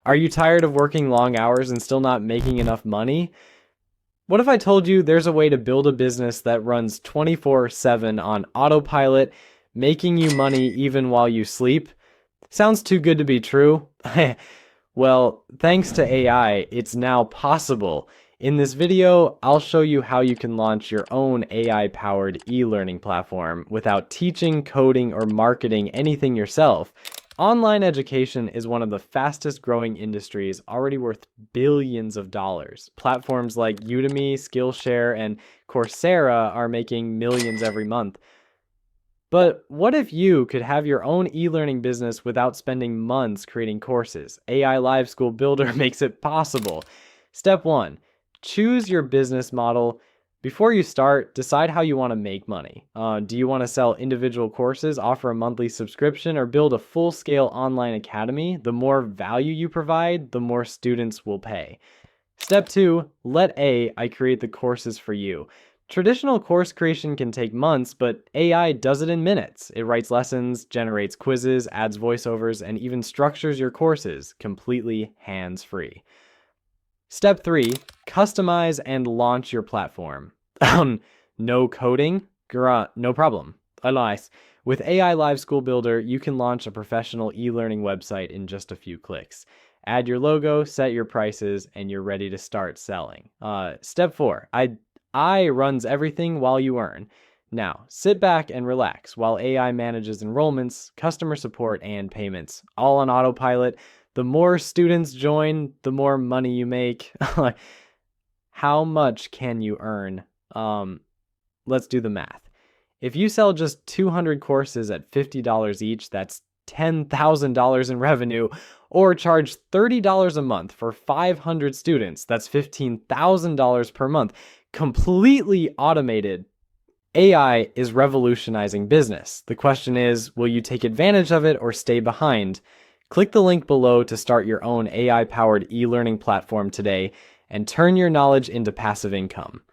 Are you tired of working long hours and still not making enough money? What if I told you there's a way to build a business that runs 24/7 on autopilot, making you money even while you sleep? Sounds too good to be true. Well, thanks to AI, it's now possible. In this video, I'll show you how you can launch your own AI-powered e-learning platform without teaching, coding, or marketing anything yourself. Online education is one of the fastest growing industries, already worth billions of dollars. Platforms like Udemy, Skillshare, and Coursera are making millions every month. But what if you could have your own e-learning business without spending months creating courses? AI Live School Builder makes it possible. Step 1, choose your business model. Before you start, decide how you want to make money. Do you want to sell individual courses, offer a monthly subscription, or build a full-scale online academy? The more value you provide, the more students will pay. Step 2, let AI create the courses for you. Traditional course creation can take months, but AI does it in minutes. It writes lessons, generates quizzes, adds voiceovers, and even structures your courses completely hands-free. Step 3, customize and launch your platform. No coding? No problem. Nice. With AI Live School Builder, you can launch a professional e-learning website in just a few clicks. Add your logo, set your prices, and you're ready to start selling. Step 4, I runs everything while you earn. Now, sit back and relax while AI manages enrollments, customer support, and payments, all on autopilot. The more students join, the more money you make. How much can you earn? Let's do the math. If you sell just 200 courses at $50 each, that's $10,000 in revenue, or charge $30 a month for 500 students, that's $15,000 per month. Completely automated. AI is revolutionizing business. The question is, will you take advantage of it or stay behind? Click the link below to start your own AI-powered e-learning platform today and turn your knowledge into passive income.